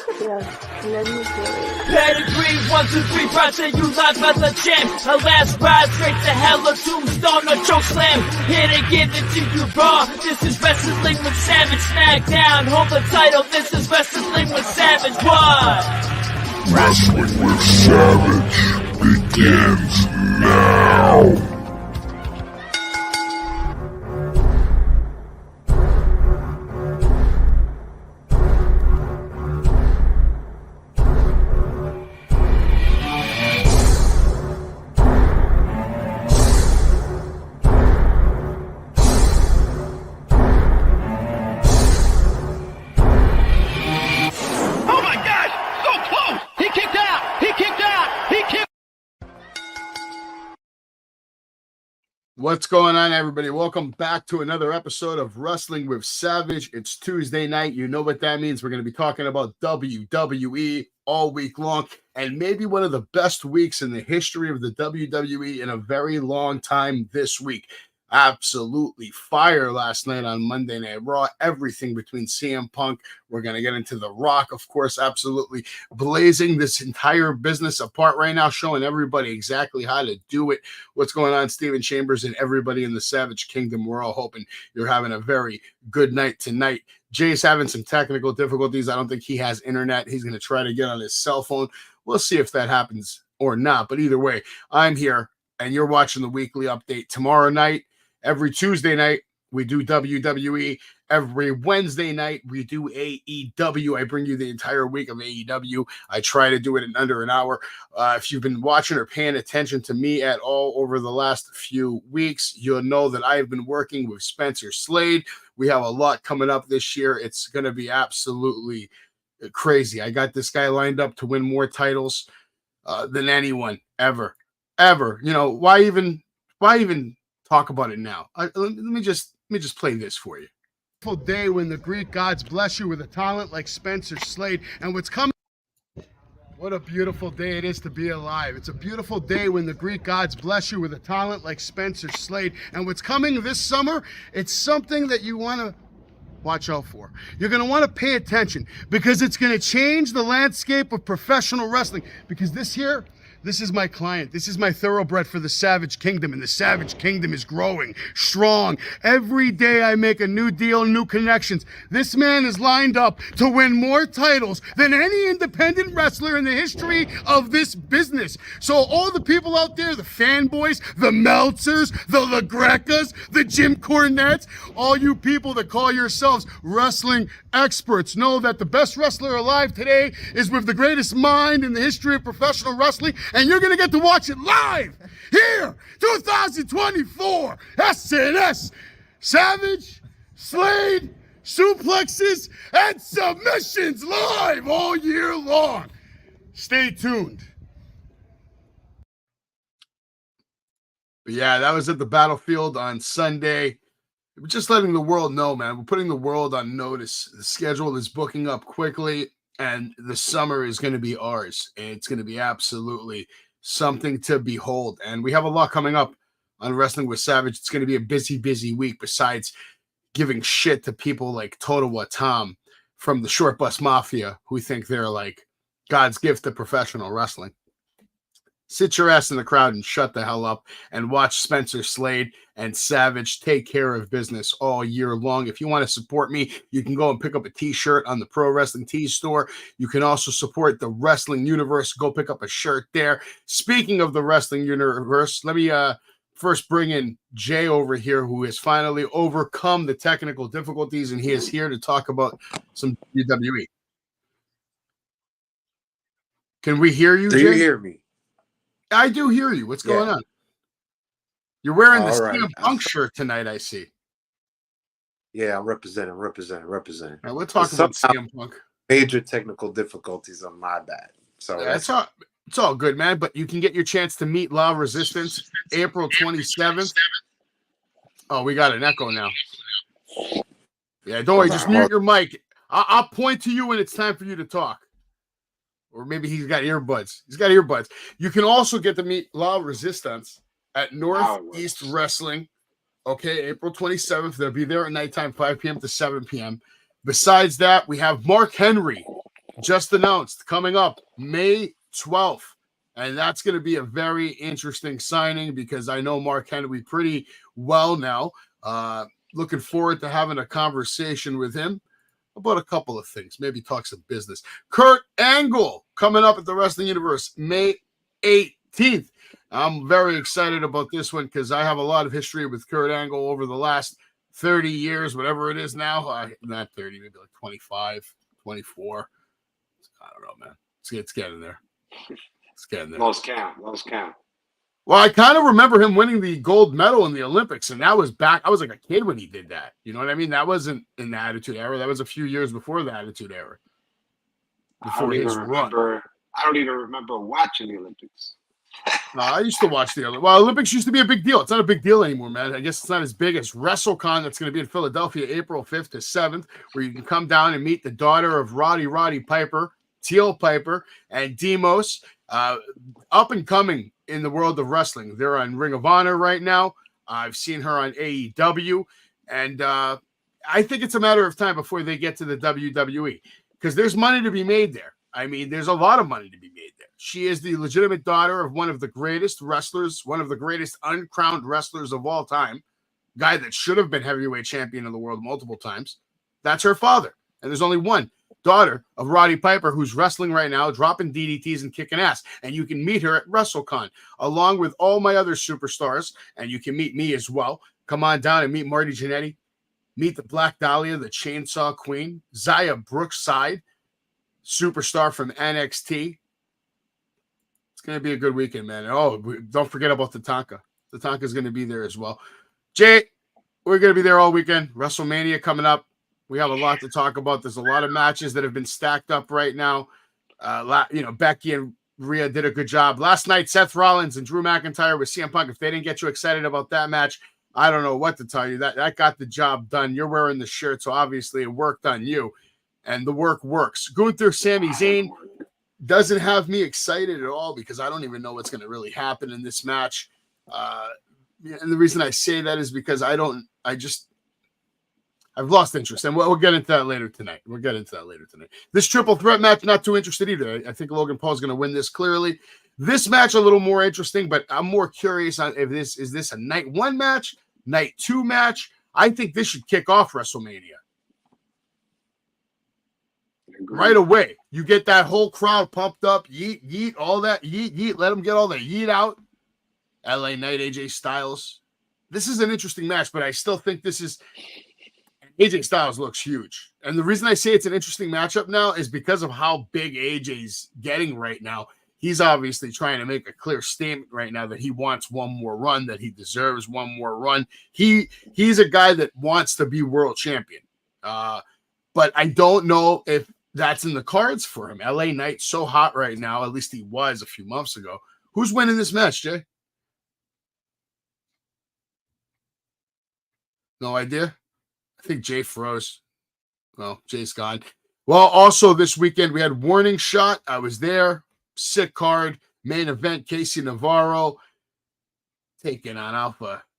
Yeah, let me do it. Pedigree, 1, 2, 3, project, you live as a champ. A last ride straight to hell, a tombstone, a choke slam. Here to give it to you raw. This is Wrestling with Savage, SmackDown. Hold the title, this is Wrestling with Savage. What? Wrestling with Savage begins now. What's going on, everybody? Welcome back to another episode of Wrestling with Savage. It's Tuesday night. You know what that means. We're going to be talking about WWE all week long, and maybe one of the best weeks in the history of the WWE in a very long time this week. Absolutely fire last night on Monday Night Raw. Everything between CM Punk. We're going to get into The Rock, of course, absolutely blazing this entire business apart right now, showing everybody exactly how to do it. What's going on, Steven Chambers and everybody in the Savage Kingdom? We're all hoping you're having a very good night tonight. Jay's having some technical difficulties. I don't think he has internet. He's going to try to get on his cell phone. We'll see if that happens or not. But either way, I'm here, and you're watching the weekly update. Tomorrow night, every Tuesday night, we do WWE. Every Wednesday night, we do AEW. I bring you the entire week of AEW. I try to do it in under an hour. If you've been watching or paying attention to me at all over the last few weeks, you'll know that I've been working with Spencer Slade. We have a lot coming up this year. It's going to be absolutely crazy. I got this guy lined up to win more titles than anyone ever. You know, why even talk about it now? Let me just play this for you. Day when the Greek gods bless you with a talent like Spencer Slade, and what's coming. What a beautiful day it is to be alive. It's a beautiful day when the Greek gods bless you with a talent like Spencer Slade, and what's coming this summer, it's something that you want to watch out for. You're going to want to pay attention because it's going to change the landscape of professional wrestling, because this is my client. This is my thoroughbred for the Savage Kingdom, and the Savage Kingdom is growing strong. Every day I make a new deal, new connections. This man is lined up to win more titles than any independent wrestler in the history of this business. So all the people out there, the fanboys, the Meltzers, the LaGrecas, the Jim Cornettes, all you people that call yourselves wrestling experts, know that the best wrestler alive today is with the greatest mind in the history of professional wrestling, and you're going to get to watch it live here, 2024, SNS, Savage, Slade, suplexes, and submissions live all year long. Stay tuned. But yeah, that was at the Battlefield on Sunday. We're just letting the world know, man. We're putting the world on notice. The schedule is booking up quickly, and the summer is going to be ours. It's going to be absolutely something to behold. And we have a lot coming up on Wrestling with Savage. It's going to be a busy week, besides giving shit to people like Totowa Tom from the Short Bus Mafia, who think they're like God's gift to professional wrestling. Sit your ass in the crowd and shut the hell up and watch Spencer Slade and Savage take care of business all year long. If you want to support me, you can go and pick up a t-shirt on the Pro Wrestling Tees store. You can also support the Wrestling Universe. Go pick up a shirt there. Speaking of the Wrestling Universe, let me first bring in Jay over here, who has finally overcome the technical difficulties, and he is here to talk about some WWE. Can we hear you, Jay? Do you hear me? I do hear you. What's going on? You're wearing the CM Punk shirt tonight, I see. Yeah, I'm representing. All right, we'll talk about CM Punk. Major technical difficulties on my bad. So yeah, it's all good, man. But you can get your chance to meet La Resistance April 27th. Oh, we got an echo now. Yeah, don't worry. Just mute your mic. I'll point to you when it's time for you to talk. Or maybe he's got earbuds. You can also get to meet La Resistance at Northeast Wrestling. Okay, April 27th. They'll be there at nighttime, 5 p.m. to 7 p.m. Besides that, we have Mark Henry just announced coming up May 12th. And that's going to be a very interesting signing because I know Mark Henry pretty well now. Looking forward to having a conversation with him about a couple of things. Maybe talk some business. Kurt Angle coming up at the Wrestling Universe May 18th. I'm very excited about this one because I have a lot of history with Kurt Angle over the last 30 years, whatever it is now. Not 30, maybe like 25, 24. I don't know, man. It's getting there. It's getting there. Lost count. Well, I kind of remember him winning the gold medal in the Olympics, and that was back. I was like a kid when he did that. You know what I mean? That wasn't in the Attitude Era. That was a few years before the Attitude Era. Before his run. I don't even remember watching the Olympics. No, I used to watch the Olympics. Well, Olympics used to be a big deal. It's not a big deal anymore, man. I guess it's not as big as WrestleCon that's going to be in Philadelphia, April 5th to 7th, where you can come down and meet the daughter of Roddy Piper, Teal Piper, and Demos, up and coming in the world of wrestling. They're on Ring of Honor right now. I've seen her on AEW, and I think it's a matter of time before they get to the WWE because there's money to be made there. I mean, there's a lot of money to be made there. She is the legitimate daughter of one of the greatest wrestlers, one of the greatest uncrowned wrestlers of all time, guy that should have been heavyweight champion of the world multiple times. That's her father. And there's only one daughter of Roddy Piper who's wrestling right now, dropping DDTs and kicking ass. And you can meet her at WrestleCon, along with all my other superstars. And you can meet me as well. Come on down and meet Marty Jannetty. Meet the Black Dahlia, the Chainsaw Queen, Zaya Brookside, superstar from NXT. It's going to be a good weekend, man. Oh, don't forget about Tatanka. Tatanka's going to be there as well. Jay, we're going to be there all weekend. WrestleMania coming up. We have a lot to talk about. There's a lot of matches that have been stacked up right now. Becky and Rhea did a good job. Last night, Seth Rollins and Drew McIntyre with CM Punk. If they didn't get you excited about that match, I don't know what to tell you. That got the job done. You're wearing the shirt, so obviously it worked on you. And the work works. Gunther, Sami Zayn doesn't have me excited at all because I don't even know what's going to really happen in this match. And the reason I say that is because I've lost interest. And we'll get into that later tonight. This triple threat match, not too interested either. I think Logan Paul's going to win this clearly. This match, a little more interesting, but I'm more curious on if this is a night one match, night two match. I think this should kick off WrestleMania. Right away, you get that whole crowd pumped up, yeet, all that, yeet, let them get all the yeet out. LA Knight, AJ Styles. This is an interesting match, but I still think this is AJ Styles looks huge. And the reason I say it's an interesting matchup now is because of how big AJ's getting right now. He's obviously trying to make a clear statement right now that he wants one more run, that he deserves one more run. He's a guy that wants to be world champion. But I don't know if that's in the cards for him. LA Knight's so hot right now. At least he was a few months ago. Who's winning this match, Jay? No idea. I think Jay froze. Well, Jay's gone. Well, also this weekend we had Warning Shot. I was there. Sick card. Main event, Casey Navarro taking on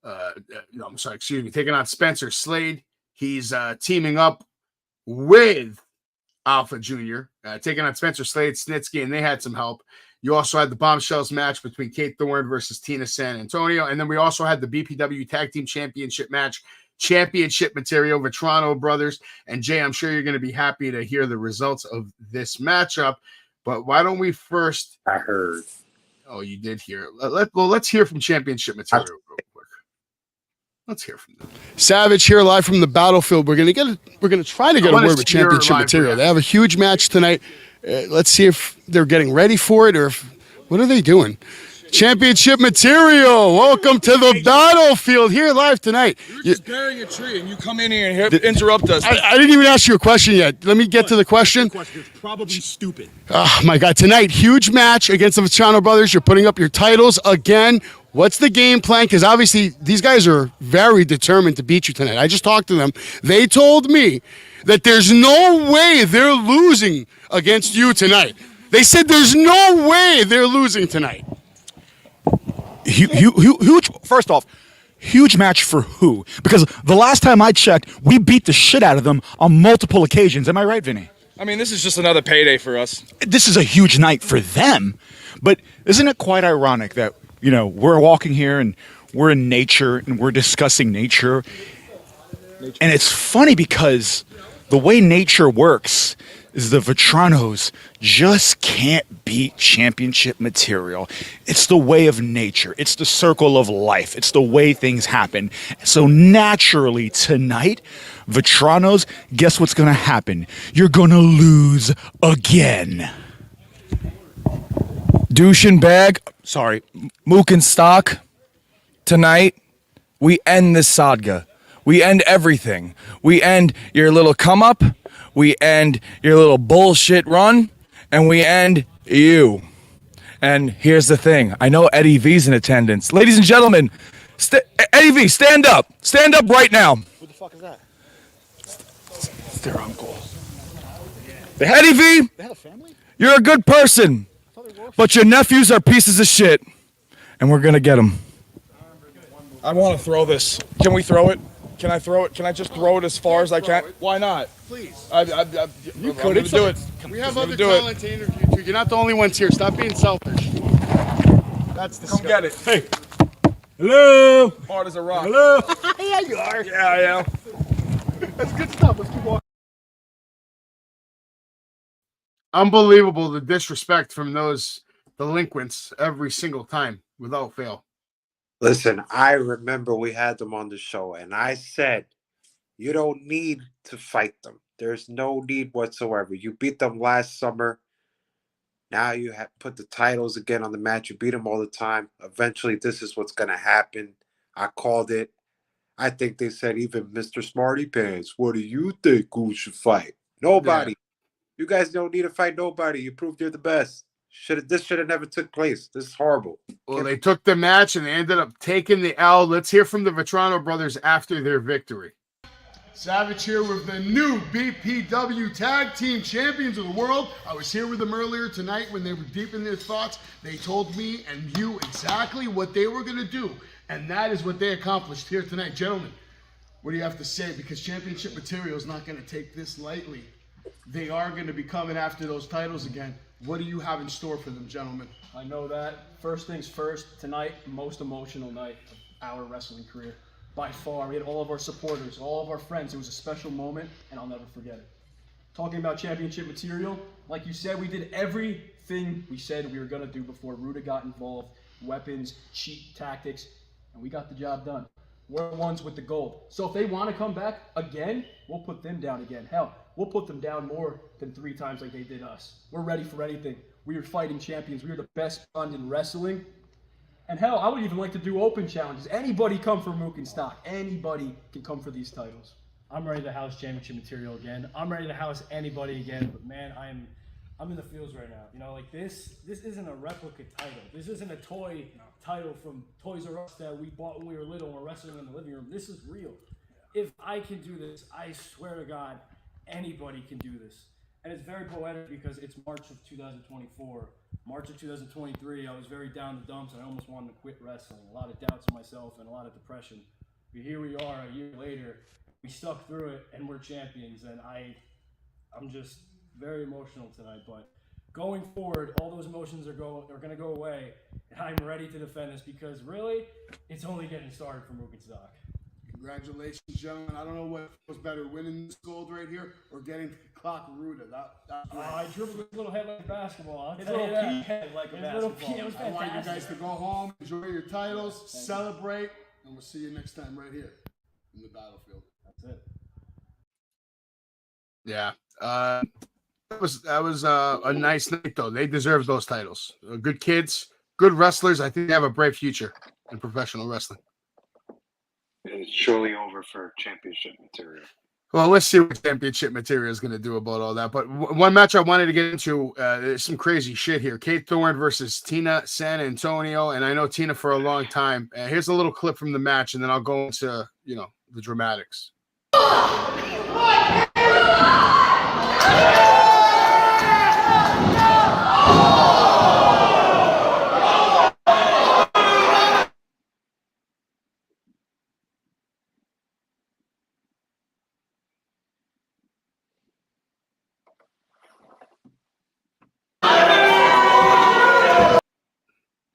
taking on Spencer Slade. He's teaming up with Alpha Jr., taking on Spencer Slade, Snitsky, and they had some help. You also had the Bombshells match between Kate Thorne versus Tina San Antonio. And then we also had the BPW Tag Team Championship match, championship material, Vetrano brothers. And Jay, I'm sure you're going to be happy to hear the results of this matchup. But why don't we first... I heard. Oh, you did hear it. Let's hear from championship material real quick. Let's hear from them. Savage here live from the battlefield. We're gonna try to get a word with championship material. They have a huge match tonight. Let's see if they're getting ready for it or what are they doing? Championship material. Welcome to the battlefield here live tonight. You're just burying a tree and you come in here and interrupt us. I didn't even ask you a question yet. Let me get to the question. It's probably stupid. Oh my God. Tonight, huge match against the Vetrano brothers. You're putting up your titles again. What's the game plan? Because obviously these guys are very determined to beat you tonight. I just talked to them. They told me that there's no way they're losing against you tonight. They said there's no way they're losing tonight. Huge. First off, huge match for who? Because the last time I checked, we beat the shit out of them on multiple occasions. Am I right, Vinny? I mean, this is just another payday for us. This is a huge night for them, but isn't it quite ironic that, we're walking here and we're in nature and we're discussing nature. And it's funny because the way nature works is the Vetranos just can't beat championship material. It's the way of nature. It's the circle of life. It's the way things happen. So naturally tonight, Vetranos, guess what's going to happen? You're going to lose again. Douche and bag. Sorry. Mook and stock. Tonight, we end this saga. We end everything. We end your little come up. We end your little bullshit run. And we end you. And here's the thing. I know Eddie V's in attendance. Ladies and gentlemen, Eddie V, stand up. Stand up right now. Who the fuck is that? It's their uncle. Eddie V, They had a family? you're a good person. But your nephews are pieces of shit. And we're going to get them. I want to throw this. Can we throw it? Can I throw it? Can I just throw it as far as I can? Why not? Please. You could do it. We have other do it. talent to interview too. You're not the only ones here. Stop being selfish. That's the Come get it. Hey. Hello. Hard as a rock. Hello. Yeah, you are. Yeah, I am. That's good stuff. Let's keep walking. Unbelievable the disrespect from those delinquents every single time without fail. Listen, I remember we had them on the show, and I said, you don't need to fight them. There's no need whatsoever. You beat them last summer. Now you have put the titles again on the mat. You beat them all the time. Eventually, this is what's going to happen. I called it. I think they said even Mr. Smarty Pants, what do you think who should fight? Nobody. Yeah. You guys don't need to fight nobody. You proved you're the best. This should have never took place. This is horrible. Well, they took the match and they ended up taking the L. Let's hear from the Vetrano brothers after their victory. Savage here with the new BPW Tag Team Champions of the World. I was here with them earlier tonight when they were deep in their thoughts. They told me and you exactly what they were going to do, and that is what they accomplished here tonight. Gentlemen, what do you have to say? Because championship material is not going to take this lightly. They are going to be coming after those titles again. What do you have in store for them, gentlemen? I know that. First things first, tonight, most emotional night of our wrestling career. By far, we had all of our supporters, all of our friends. It was a special moment, and I'll never forget it. Talking about championship material, like you said, we did everything we said we were going to do before Ruda got involved. Weapons, cheat tactics, and we got the job done. We're the ones with the gold. So if they want to come back again, we'll put them down again. Hell, we'll put them down more than 3 times like they did us. We're ready for anything. We are fighting champions. We are the best fund in wrestling. And hell, I would even like to do open challenges. Anybody come for Mook and Stock. Anybody can come for these titles. I'm ready to house championship material again. I'm ready to house anybody again. But man, I'm in the feels right now. You know, like this isn't a replica title. This isn't a toy title from Toys R Us that we bought when we were little and we're wrestling in the living room. This is real. If I can do this, I swear to God, anybody can do this. And it's very poetic because it's March of 2024. March of 2023, I was very down the dumps and I almost wanted to quit wrestling. A lot of doubts in myself and a lot of depression. But here we are a year later. We stuck through it and we're champions. And I'm just very emotional tonight. But going forward, all those emotions are going to go away. And I'm ready to defend this because really, it's only getting started for Mook and Stock. Congratulations, gentlemen. I don't know what feels better, winning this gold right here or getting to clock Ruda. I dribbled his little head like a basketball. His little pea head like a basketball. It was I want you fantastic. guys to go home, enjoy your titles, celebrate, and we'll see you next time right here in the battlefield. That's it. Yeah. That was a nice night, though. They deserve those titles. Good kids, good wrestlers. I think they have a bright future in professional wrestling. It's surely over for championship material. Well, let's see what championship material is going to do about all that. But one match I wanted to get into, there's some crazy shit here. Kate Thorne versus Tina San Antonio. And I know Tina for a long time. Here's a little clip from the match, and then I'll go into, the dramatics.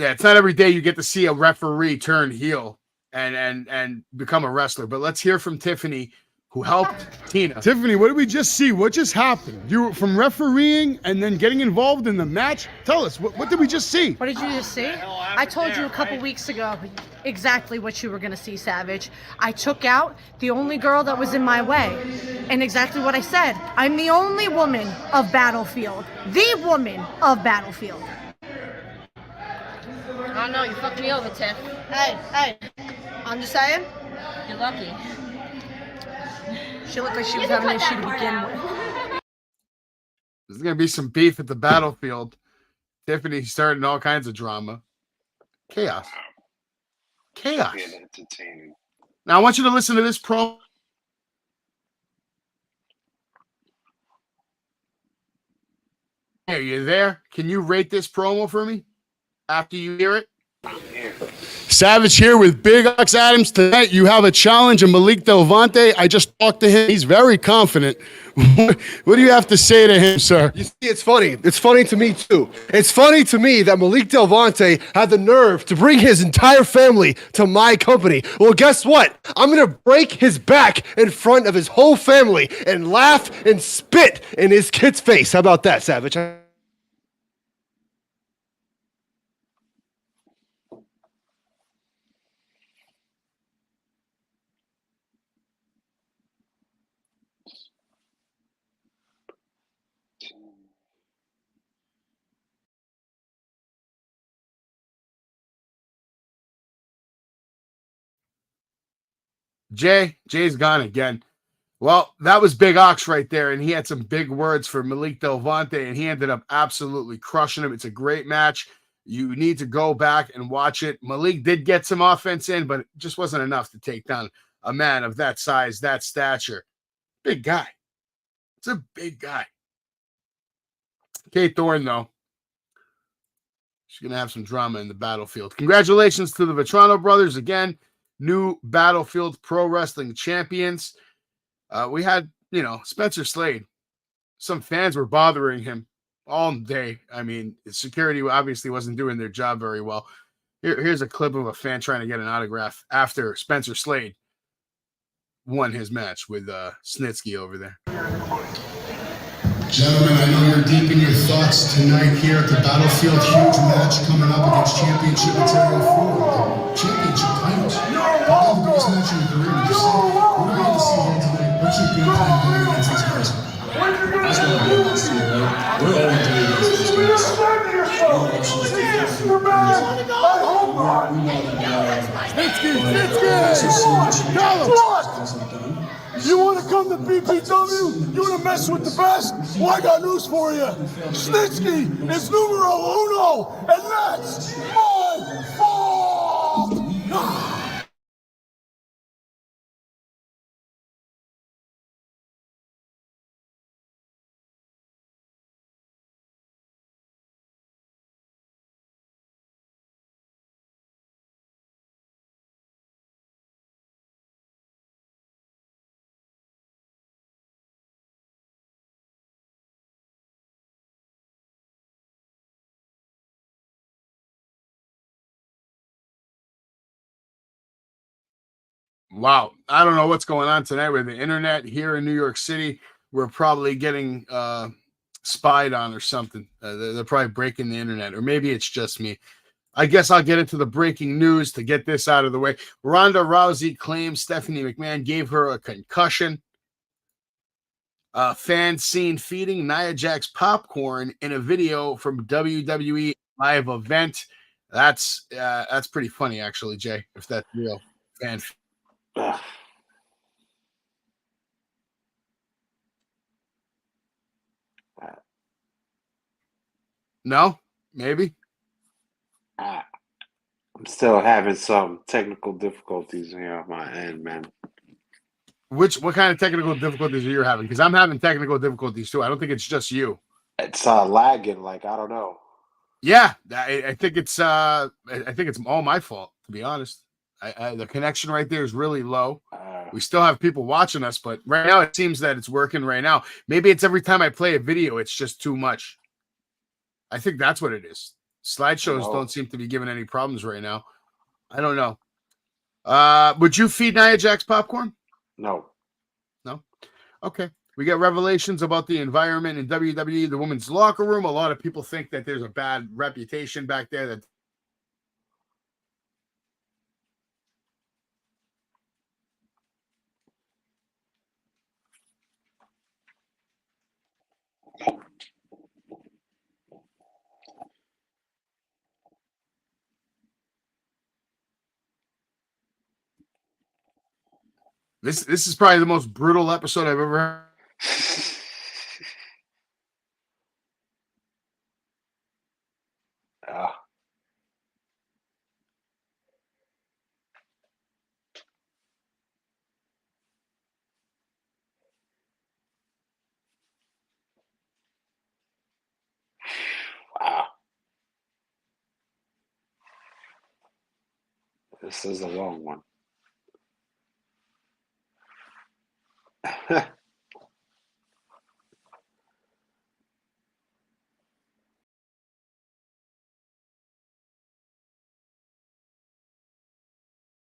Yeah, it's not every day you get to see a referee turn heel and become a wrestler. But let's hear from Tiffany, who helped Tina. Tiffany, what did we just see? What just happened? You were from refereeing and then getting involved in the match. Tell us, what did we just see? What did you just see? I told you a couple weeks ago exactly what you were going to see, Savage. I took out the only girl that was in my way. And exactly what I said. I'm the only woman of Battlefield. The woman of Battlefield. I don't know, you fucked me over, Tiff. Hey, I'm just saying. You're lucky. She looked like she was having an issue to begin with. There's going to be some beef at the Battlefield. Tiffany starting all kinds of drama. Chaos. Being entertaining. Now, I want you to listen to this promo. Are you there? Can you rate this promo for me after you hear it? Savage here with Big Ox Adams. Tonight you have a challenge of Malik Del Vante. I just talked to him. He's very confident. What do you have to say to him, sir? You see, it's funny. It's funny to me, too. It's funny to me that Malik Del Vante had the nerve to bring his entire family to my company. Well, guess what? I'm going to break his back in front of his whole family and laugh and spit in his kid's face. How about that, Savage? Jay's gone again. Well, that was Big Ox right there, and he had some big words for Malik Del Vante, and he ended up absolutely crushing him. It's a great match. You need to go back and watch it. Malik did get some offense in, but it just wasn't enough to take down a man of that size, that stature. Big guy. It's a big guy. Kate Thorne, though, she's going to have some drama in the Battlefield. Congratulations to the Vetrano brothers again. New Battlefield Pro Wrestling champions. We had, Spencer Slade. Some fans were bothering him all day. I mean, security obviously wasn't doing their job very well. Here's a clip of a fan trying to get an autograph after Spencer Slade won his match with Snitsky over there. Gentlemen, I know you're deep in your thoughts tonight here at the Battlefield. Huge match coming up against championship material for the championship titles. How the biggest match in your career? What are we going to see here tonight? What's your game plan going against these guys? That's what I'm going to see, right? We're all into these guys. You want to come to BPW? You want to mess with the best? Well, I got news for you. Snitsky is numero uno, and that's my fault! Wow. I don't know what's going on tonight with the internet here in New York City. We're probably getting spied on or something. They're probably breaking the internet, or maybe it's just me. I guess I'll get into the breaking news to get this out of the way. Ronda Rousey claims Stephanie McMahon gave her a concussion. Fans seen feeding Nia Jax popcorn in a video from WWE live event. That's pretty funny, actually, Jay, if that's real. Fan. No, maybe. I'm still having some technical difficulties here on my end, man. What kind of technical difficulties are you having? Because I'm having technical difficulties too. I don't think it's just you. It's lagging, like I don't know. Yeah, I think it's all my fault, to be honest. The connection right there is really low. We still have people watching us, but right now it seems that it's working right now. Maybe it's every time I play a video, it's just too much. I think that's what it is. Slideshows No. don't seem to be giving any problems right now. I don't know. Would you feed Nia Jax popcorn? No. No? Okay. We got revelations about the environment in WWE, the women's locker room. A lot of people think that there's a bad reputation back there. That this is probably the most brutal episode I've ever heard. Wow. This is a long one.